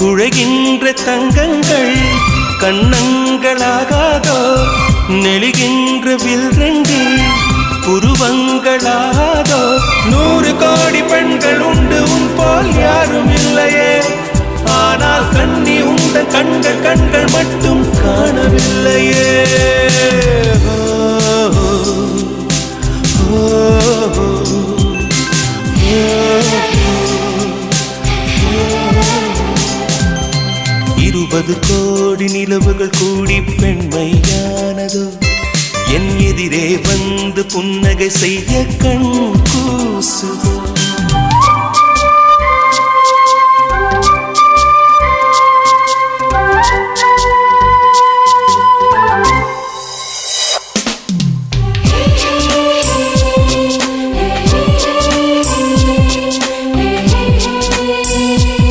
குழைகின்ற தங்கங்கள் கண்ணங்களாகாதோ நெளிகின்ற வில்ரெண்டு புருவங்களாகாதோ 100 கோடி பெண்கள் உண்டு உன் போல் யாரும் இல்லையே ஆனால் கண்ணி உண்ட கண்கள் மட்டும் காணவில்லையே இருபது கோடி நிலவுகள் கூடி பெண்மையானதோ என் எதிரே வந்து புன்னகை செய்ய கண் கூசுதோ